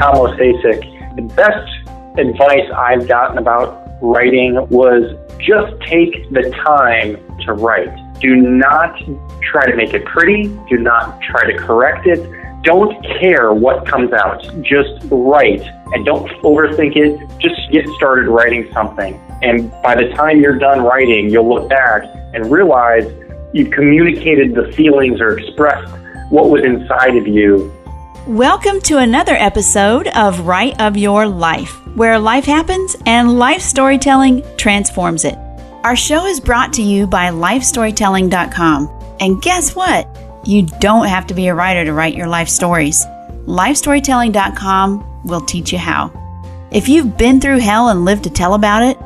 Tom Ostasek. The best advice I've gotten about writing was just take the time to write. Do not try to make it pretty. Do not try to correct it. Don't care what comes out. Just write and don't overthink it. Just get started writing something. And by the time you're done writing, you'll look back and realize you've communicated the feelings or expressed what was inside of you. Welcome to another episode of Write of Your Life, where life happens and life storytelling transforms it. Our show is brought to you by lifestorytelling.com. And guess what? You don't have to be a writer to write your life stories. Lifestorytelling.com will teach you how. If you've been through hell and lived to tell about it,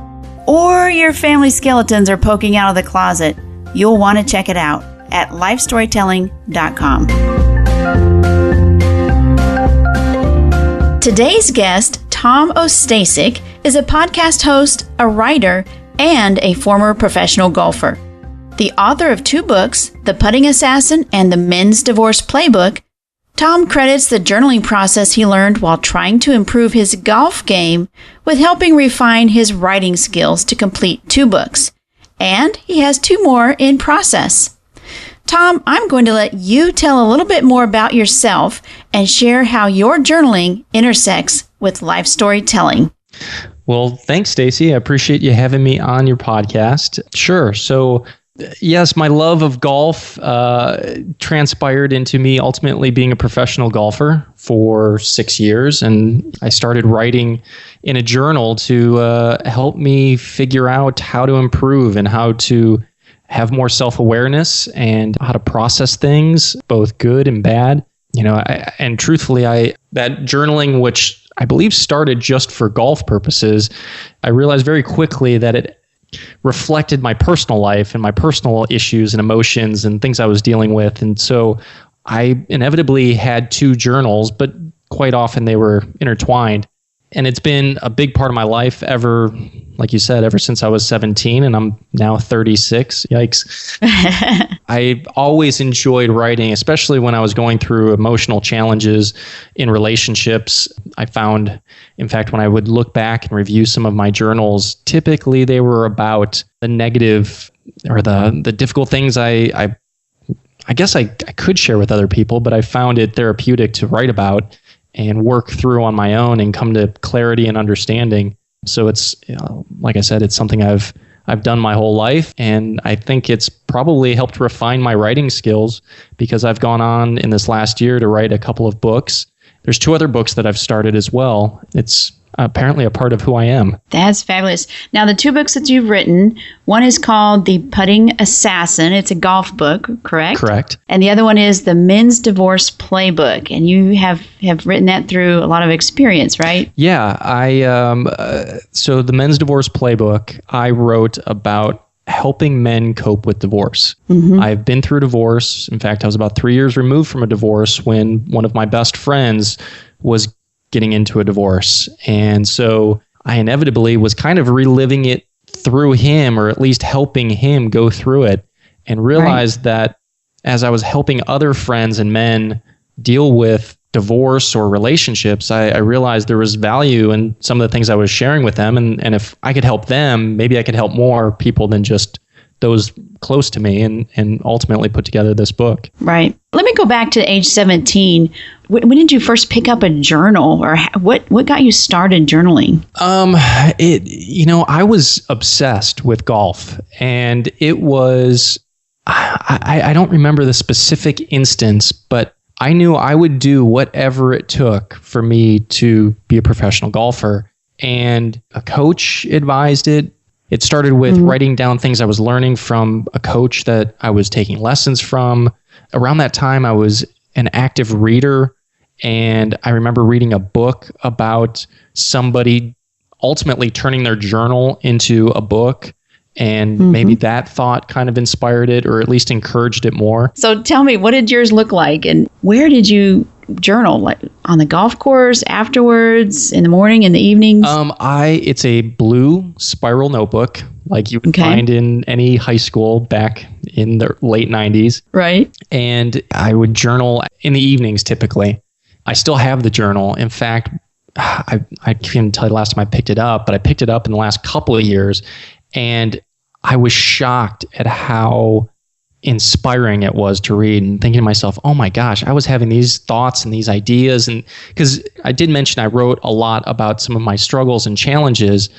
or your family skeletons are poking out of the closet, you'll want to check it out at lifestorytelling.com. Today's guest, Tom Ostasek, is a podcast host, a writer, and a former professional golfer. The author of 2 books, The Putting Assassin and The Men's Divorce Playbook, Tom credits the journaling process he learned while trying to improve his golf game with helping refine his writing skills to complete 2 books. And he has 2 more in process. Tom, I'm going to let you tell a little bit more about yourself and share how your journaling intersects with life storytelling. Well, thanks, Stacy. I appreciate you having me on your podcast. Sure. So, yes, my love of golf transpired into me ultimately being a professional golfer for 6 years. And I started writing in a journal to help me figure out how to improve and how to have more self-awareness and how to process things, both good and bad. You know, and truthfully, that journaling, which I believe started just for golf purposes, I realized very quickly that it reflected my personal life and my personal issues and emotions and things I was dealing with. And so I inevitably had 2 journals, but quite often they were intertwined. And it's been a big part of my life ever, like you said, ever since I was 17, and I'm now 36. Yikes. I always enjoyed writing, especially when I was going through emotional challenges in relationships. I found, in fact, when I would look back and review some of my journals, typically they were about the negative or the difficult things I guess I could share with other people, but I found it therapeutic to write about and work through on my own and come to clarity and understanding. So it's, like I said, it's something I've done my whole life, and I think it's probably helped refine my writing skills because I've gone on in this last year to write a couple of books. There's 2 other books that I've started as well. It's apparently a part of who I am. That's fabulous. Now, the 2 books that you've written, one is called The Putting Assassin. It's a golf book, correct? Correct. And the other one is The Men's Divorce Playbook. And you have written that through a lot of experience, right? Yeah. So The Men's Divorce Playbook, I wrote about helping men cope with divorce. Mm-hmm. I've been through divorce. In fact, I was about 3 years removed from a divorce when one of my best friends was getting into a divorce. And so I inevitably was kind of reliving it through him, or at least helping him go through it, and realized that as I was helping other friends and men deal with divorce or relationships, I realized there was value in some of the things I was sharing with them. And if I could help them, maybe I could help more people than just those close to me, and ultimately put together this book. Right. Let me go back to age 17. When did you first pick up a journal, or what got you started journaling? I was obsessed with golf, and it was, I don't remember the specific instance, but I knew I would do whatever it took for me to be a professional golfer. And a coach advised it. It started with writing down things I was learning from a coach that I was taking lessons from. Around that time, I was an active reader, and I remember reading a book about somebody ultimately turning their journal into a book, and maybe that thought kind of inspired it, or at least encouraged it more. So tell me, what did yours look like, and where did you journal? Like on the golf course, afterwards, in the morning, in the evenings? It's a blue spiral notebook like you would find in any high school back in the late 90s. Right. And I would journal in the evenings typically. I still have the journal. In fact, I can't tell you the last time I picked it up, but I picked it up in the last couple of years, and I was shocked at how inspiring it was to read, and thinking to myself, oh my gosh, I was having these thoughts and these ideas. And because I did mention I wrote a lot about some of my struggles and challenges,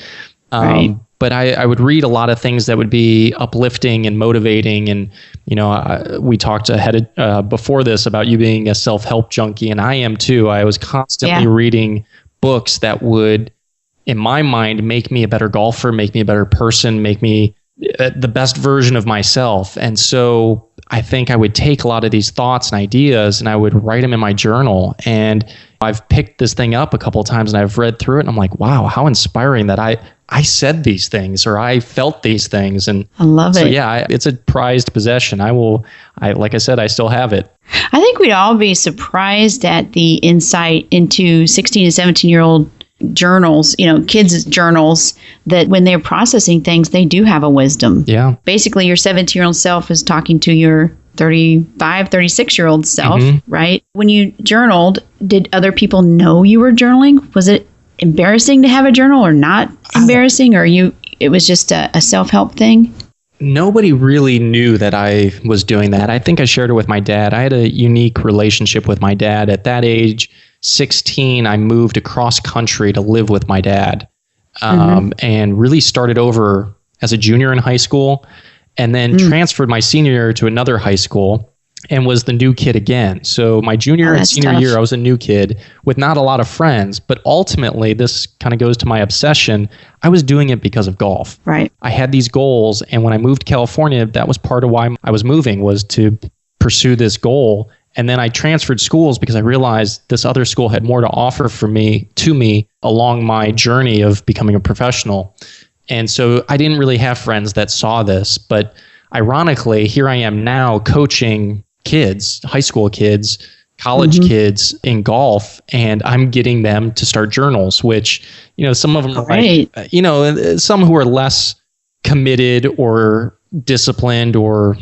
Right. but I would read a lot of things that would be uplifting and motivating. And, we talked before this about you being a self-help junkie, and I am too. I was constantly reading books that would, in my mind, make me a better golfer, make me a better person, make me the best version of myself. And so I think I would take a lot of these thoughts and ideas and I would write them in my journal. And I've picked this thing up a couple of times and I've read through it and I'm like, wow, how inspiring that I said these things or I felt these things. And I love it. So yeah, it's a prized possession. Like I said, I still have it. I think we'd all be surprised at the insight into 16 to 17-year-old journals, kids' journals, that when they're processing things, they do have a wisdom. Yeah. Basically, your 17-year-old self is talking to your 35, 36-year-old self, right? When you journaled, did other people know you were journaling? Was it embarrassing to have a journal or not embarrassing, or it was just a self-help thing? Nobody really knew that I was doing that. I think I shared it with my dad. I had a unique relationship with my dad. At that age, 16, I moved across country to live with my dad, and really started over as a junior in high school, and then transferred my senior year to another high school and was the new kid again. So my junior and senior year, I was a new kid with not a lot of friends, but ultimately this kind of goes to my obsession. I was doing it because of golf. Right. I had these goals, and when I moved to California, that was part of why I was moving, was to pursue this goal. And then I transferred schools because I realized this other school had more to offer to me along my journey of becoming a professional. And so I didn't really have friends that saw this, but ironically, here I am now coaching kids, high school kids, college kids in golf, and I'm getting them to start journals, which, some of them are like, some who are less committed or disciplined or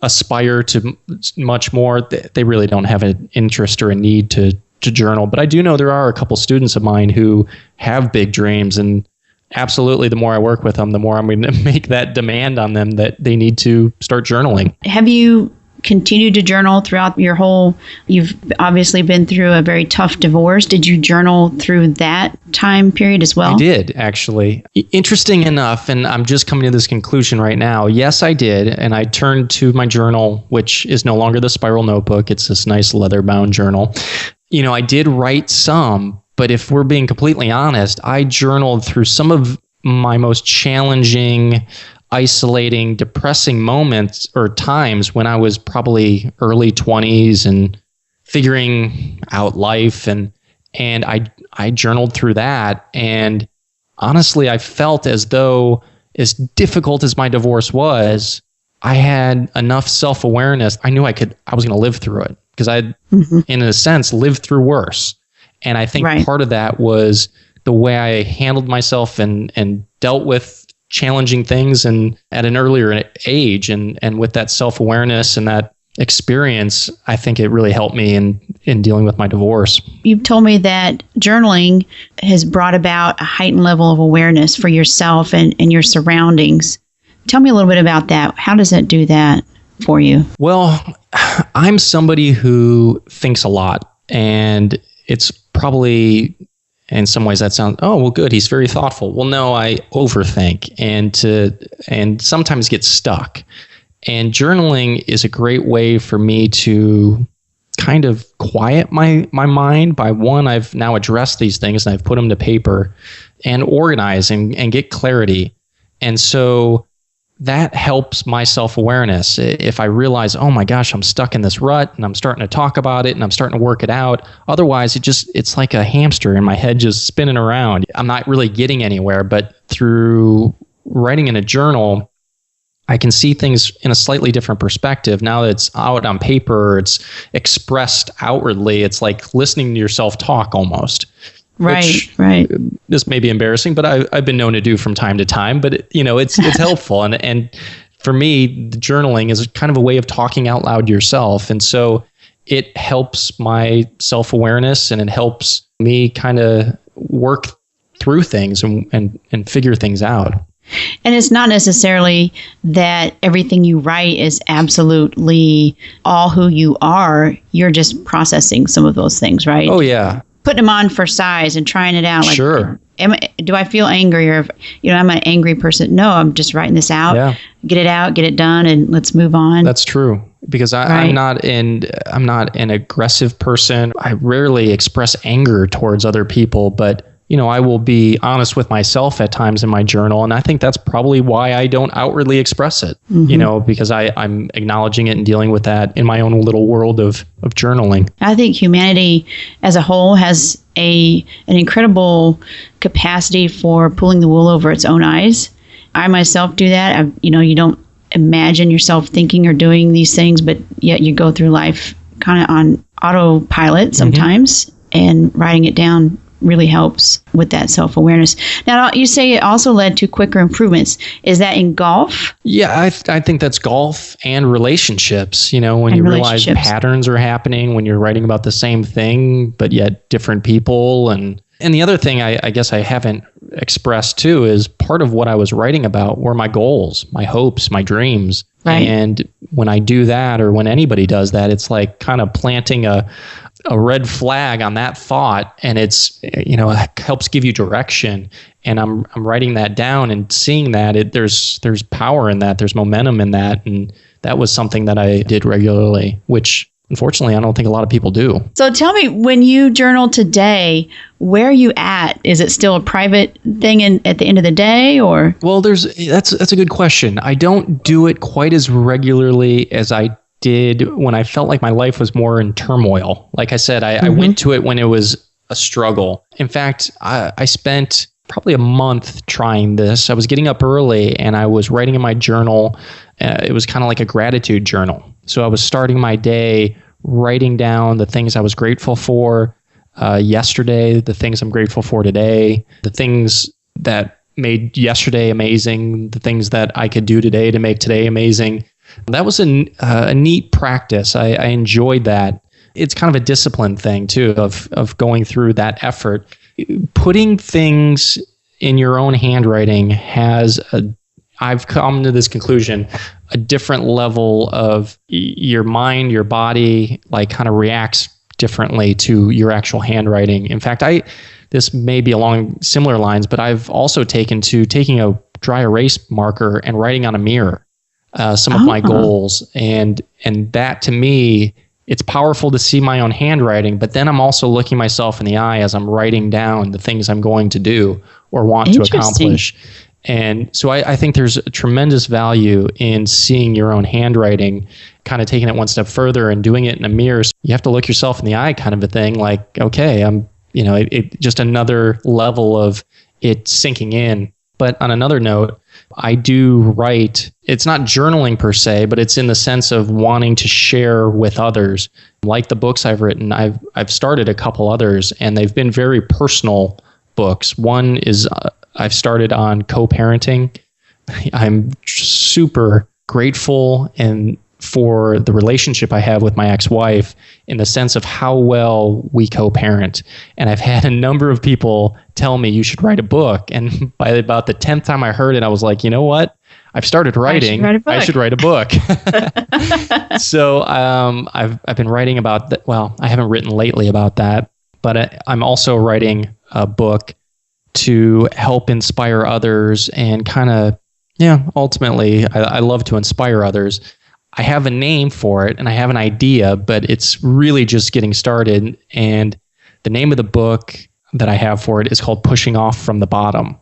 aspire to much more, they really don't have an interest or a need to journal. But I do know there are a couple students of mine who have big dreams, and absolutely, the more I work with them, the more I'm going to make that demand on them that they need to start journaling. Have you continued to journal throughout you've obviously been through a very tough divorce. Did you journal through that time period as well? I did, actually. Interesting enough, and I'm just coming to this conclusion right now. Yes, I did. And I turned to my journal, which is no longer the Spiral Notebook. It's this nice leather-bound journal. I did write some, but if we're being completely honest, I journaled through some of my most challenging, isolating, depressing moments or times when I was probably early 20s and figuring out life, and I journaled through that. And honestly, I felt as though, as difficult as my divorce was, I had enough self-awareness. I knew I was going to live through it, because I, in a sense, lived through worse. And I think part of that was the way I handled myself and dealt with challenging things, and at an earlier age, and with that self-awareness and that experience, I think it really helped me in dealing with my divorce. You've told me that journaling has brought about a heightened level of awareness for yourself and your surroundings. Tell me a little bit about that. How does that do that for you? Well, I'm somebody who thinks a lot, and it's probably, in some ways, that sounds, oh, well, good, he's very thoughtful. Well, no, I overthink and sometimes get stuck. And journaling is a great way for me to kind of quiet my mind. By one, I've now addressed these things and I've put them to paper and organize and get clarity. And so that helps my self-awareness. If I realize, oh my gosh, I'm stuck in this rut and I'm starting to talk about it and I'm starting to work it out. Otherwise, it's like a hamster in my head just spinning around. I'm not really getting anywhere, but through writing in a journal, I can see things in a slightly different perspective. Now that it's out on paper, it's expressed outwardly. It's like listening to yourself talk almost. Right. This may be embarrassing, but I've been known to do from time to time. But it's helpful, and for me, the journaling is kind of a way of talking out loud to yourself, and so it helps my self-awareness, and it helps me kind of work through things and figure things out. And it's not necessarily that everything you write is absolutely all who you are. You're just processing some of those things, right? Oh, yeah. Putting them on for size and trying it out. Like, sure. Do I feel angry, or, I'm an angry person? No, I'm just writing this out. Yeah. Get it out, get it done, and let's move on. That's true. Because I'm not an aggressive person. I rarely express anger towards other people, but I will be honest with myself at times in my journal. And I think that's probably why I don't outwardly express it, because I'm acknowledging it and dealing with that in my own little world of journaling. I think humanity as a whole has an incredible capacity for pulling the wool over its own eyes. I myself do that. You don't imagine yourself thinking or doing these things, but yet you go through life kind of on autopilot sometimes, and writing it down really helps with that self-awareness. Now, you say it also led to quicker improvements. Is that in golf? Yeah, I think that's golf and relationships. When you realize patterns are happening, when you're writing about the same thing, but yet different people. And the other thing I guess I haven't expressed too is part of what I was writing about were my goals, my hopes, my dreams. Right. And when I do that, or when anybody does that, it's like kind of planting a red flag on that thought, and it's it helps give you direction. And I'm writing that down and seeing that there's power in that, there's momentum in that, and that was something that I did regularly, which unfortunately I don't think a lot of people do. So tell me, when you journal today, where are you at? Is it still a private thing at the end of the day, or? Well, that's a good question. I don't do it quite as regularly as I did when I felt like my life was more in turmoil. Like I said, I went to it when it was a struggle. In fact, I spent probably a month trying this. I was getting up early and I was writing in my journal. It was kind of like a gratitude journal. So I was starting my day writing down the things I was grateful for yesterday, the things I'm grateful for today, the things that made yesterday amazing, the things that I could do today to make today amazing. That was a neat practice. I enjoyed that. It's kind of a discipline thing too, of going through that effort. Putting things in your own handwriting I've come to this conclusion, a different level of your mind, your body, like kind of reacts differently to your actual handwriting. In fact, this may be along similar lines, but I've also taking a dry erase marker and writing on a mirror some of my goals. And that, to me, it's powerful to see my own handwriting, but then I'm also looking myself in the eye as I'm writing down the things I'm going to do or want to accomplish. And so I think there's a tremendous value in seeing your own handwriting, kind of taking it one step further and doing it in a mirror. So you have to look yourself in the eye, kind of a thing, like, okay, I'm, it just another level of it sinking in. But on another note, I do write. It's not journaling per se, but it's in the sense of wanting to share with others. Like the books I've written, I've started a couple others, and they've been very personal books. One is I've started on co-parenting. I'm super grateful for the relationship I have with my ex-wife in the sense of how well we co-parent. And I've had a number of people tell me you should write a book. And by about the 10th time I heard it, I was like, you know what? I've started writing. I should write a book. So I've been writing about that. Well, I haven't written lately about that, but I'm also writing a book to help inspire others and kind of, ultimately, I love to inspire others. I have a name for it and I have an idea, but it's really just getting started. And the name of the book that I have for it is called Pushing Off from the Bottom.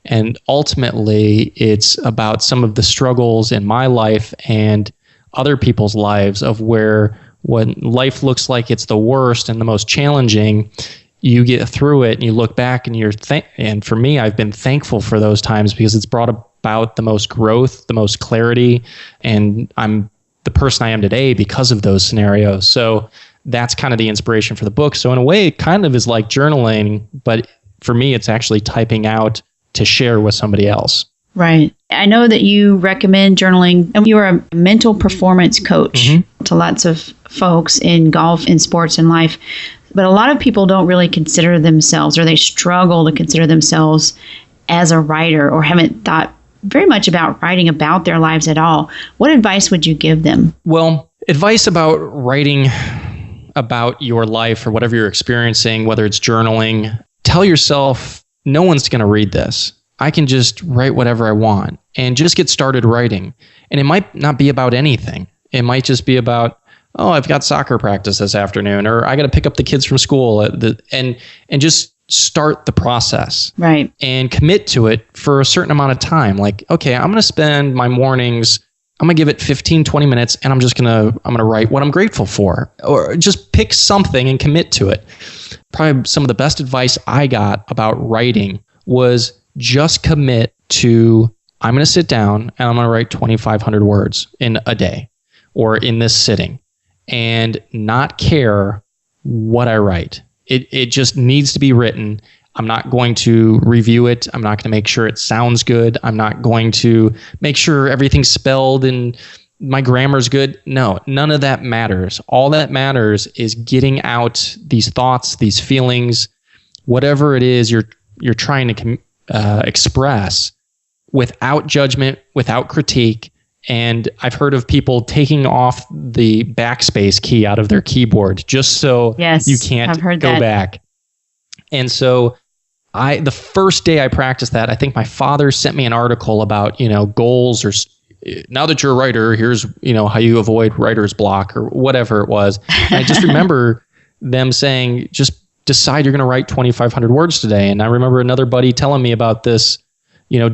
And ultimately, it's about some of the struggles in my life and other people's lives of where when life looks like it's the worst and the most challenging, you get through it and you look back and and for me, I've been thankful for those times because it's brought about the most growth, the most clarity, and I'm the person I am today because of those scenarios. So that's kind of the inspiration for the book. So in a way, it kind of is like journaling, but for me, it's actually typing out to share with somebody else. Right. I know that you recommend journaling, and you are a mental performance coach to lots of folks in golf, in sports, and life. But a lot of people don't really consider themselves, or they struggle to consider themselves as a writer, or haven't thought very much about writing about their lives at all. What advice would you give them? Well, advice about writing about your life or whatever you're experiencing, whether it's journaling, tell yourself, no one's going to read this. I can just write whatever I want and just get started writing. And it might not be about anything. It might just be about, oh, I've got soccer practice this afternoon, or I got to pick up the kids from school, and just start the process. Right. And commit to it for a certain amount of time. Like, okay, I'm going to spend my mornings, I'm going to give it 15, 20 minutes, and I'm going to write what I'm grateful for, or just pick something and commit to it. Probably some of the best advice I got about writing was just commit to, I'm going to sit down and I'm going to write 2,500 words in a day or in this sitting, and not care what I write. It just needs to be written. I'm not going to review it. I'm not going to make sure it sounds good. I'm not going to make sure everything's spelled and my grammar's good. No, none of that matters. All that matters is getting out these thoughts, these feelings, whatever it is you're trying to express, without judgment, without critique. And I've heard of people taking off the backspace key out of their keyboard just so you can't go back. And so the first day I practiced that, I think my father sent me an article about, goals, or now that you're a writer, here's, how you avoid writer's block, or whatever it was. And I just remember them saying, just decide you're going to write 2,500 words today. And I remember another buddy telling me about this,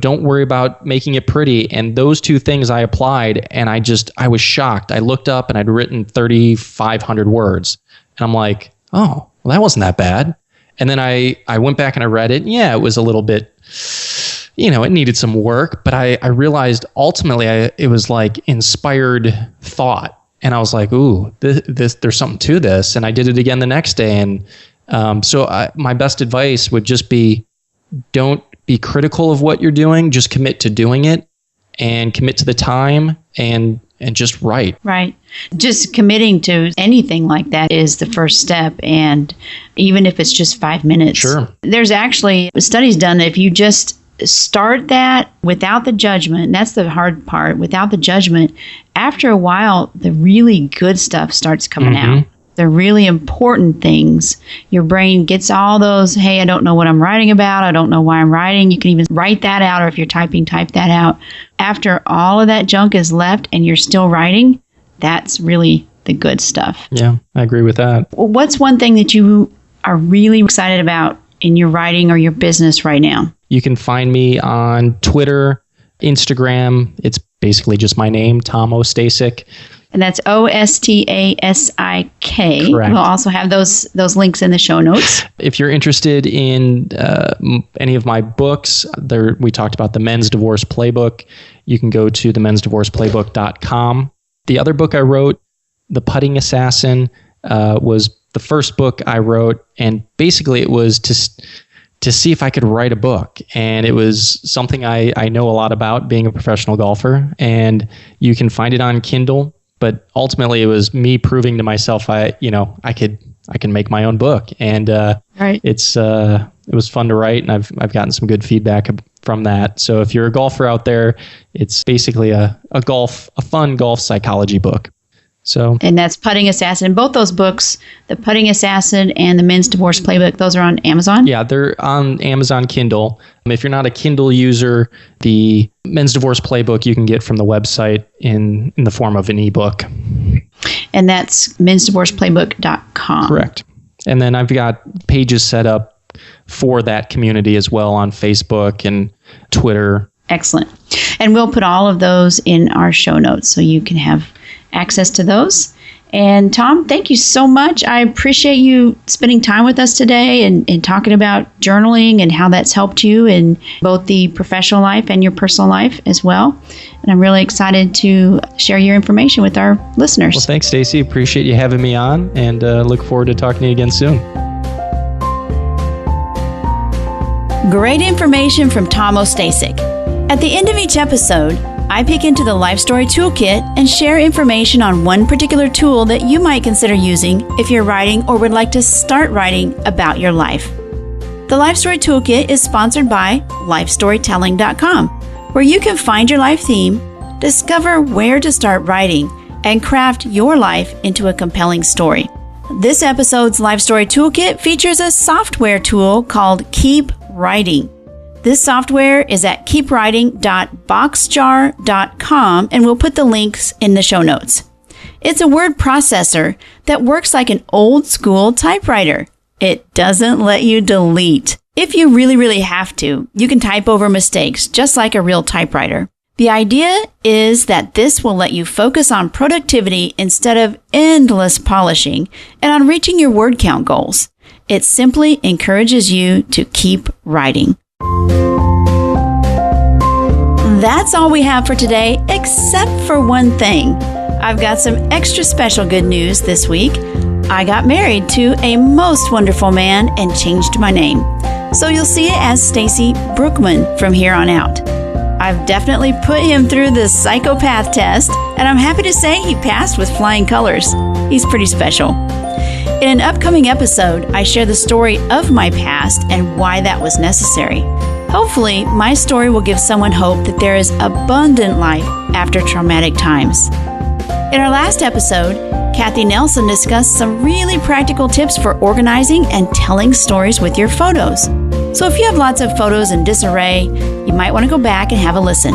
don't worry about making it pretty. And those two things I applied, and I was shocked. I looked up and I'd written 3,500 words. And I'm like, oh, well, that wasn't that bad. And then I went back and I read it. Yeah, it was a little bit, it needed some work. But I realized ultimately it was like inspired thought. And I was like, ooh, there's something to this. And I did it again the next day. And my best advice would just be, don't be critical of what you're doing. Just commit to doing it, and commit to the time, and just write. Right. Just committing to anything like that is the first step. And even if it's just 5 minutes. Sure. There's actually studies done that if you just start that without the judgment, that's the hard part, without the judgment, after a while, the really good stuff starts coming out. The really important things. Your brain gets all those, hey, I don't know what I'm writing about. I don't know why I'm writing. You can even write that out, or if you're typing, type that out. After all of that junk is left and you're still writing, that's really the good stuff. Yeah, I agree with that. Well, what's one thing that you are really excited about in your writing or your business right now? You can find me on Twitter, Instagram. It's basically just my name, Tom Ostasic. And that's Ostasik. Correct. We'll also have those links in the show notes. If you're interested in any of my books, we talked about the Men's Divorce Playbook. You can go to themensdivorceplaybook.com. The other book I wrote, The Putting Assassin, was the first book I wrote. And basically it was to see if I could write a book. And it was something I know a lot about, being a professional golfer. And you can find it on Kindle. But ultimately, it was me proving to myself I can make my own book, and right. It was fun to write, and I've gotten some good feedback from that. So if you're a golfer out there, it's basically a fun golf psychology book. And that's Putting Assassin. Both those books, The Putting Assassin and The Men's Divorce Playbook, those are on Amazon? Yeah, they're on Amazon Kindle. If you're not a Kindle user, the Men's Divorce Playbook you can get from the website in the form of an ebook. And that's mensdivorceplaybook.com. Correct. And then I've got pages set up for that community as well on Facebook and Twitter. Excellent. And we'll put all of those in our show notes so you can have access to those. And Tom, thank you so much. I appreciate you spending time with us today and talking about journaling and how that's helped you in both the professional life and your personal life as well. And I'm really excited to share your information with our listeners. Well, thanks, Stacy. Appreciate you having me on, and look forward to talking to you again soon. Great information from Tom Ostasic. At the end of each episode, I peek into the Life Story Toolkit and share information on one particular tool that you might consider using if you're writing or would like to start writing about your life. The Life Story Toolkit is sponsored by LifeStorytelling.com, where you can find your life theme, discover where to start writing, and craft your life into a compelling story. This episode's Life Story Toolkit features a software tool called Keep Writing. This software is at keepwriting.boxjar.com, and we'll put the links in the show notes. It's a word processor that works like an old school typewriter. It doesn't let you delete. If you really have to, you can type over mistakes just like a real typewriter. The idea is that this will let you focus on productivity instead of endless polishing and on reaching your word count goals. It simply encourages you to keep writing. That's all we have for today, except for one thing. I've got some extra special good news this week. I got married to a most wonderful man and changed my name. So you'll see it as Stacy Brookman from here on out. I've definitely put him through the psychopath test, and I'm happy to say he passed with flying colors. He's pretty special. In an upcoming episode, I share the story of my past and why that was necessary. Hopefully, my story will give someone hope that there is abundant life after traumatic times. In our last episode, Kathy Nelson discussed some really practical tips for organizing and telling stories with your photos. So if you have lots of photos in disarray, you might want to go back and have a listen.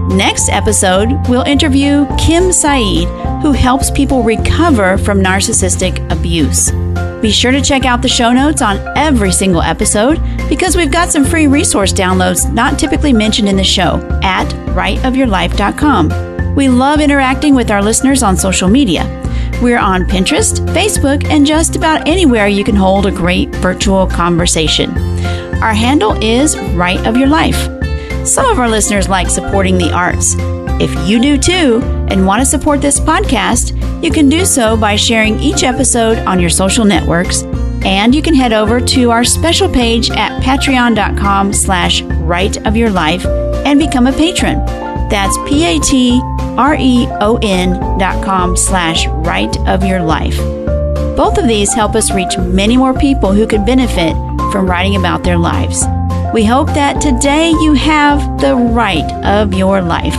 Next episode, we'll interview Kim Saeed, who helps people recover from narcissistic abuse. Be sure to check out the show notes on every single episode because we've got some free resource downloads not typically mentioned in the show at writeofyourlife.com. We love interacting with our listeners on social media. We're on Pinterest, Facebook, and just about anywhere you can hold a great virtual conversation. Our handle is Write of Your Life. Some of our listeners like supporting the arts. If you do too and want to support this podcast, you can do so by sharing each episode on your social networks, and you can head over to our special page at patreon.com/writeofyourlife and become a patron. That's patreon.com/writeofyourlife. Both of these help us reach many more people who could benefit from writing about their lives. We hope that today you have the right of your life.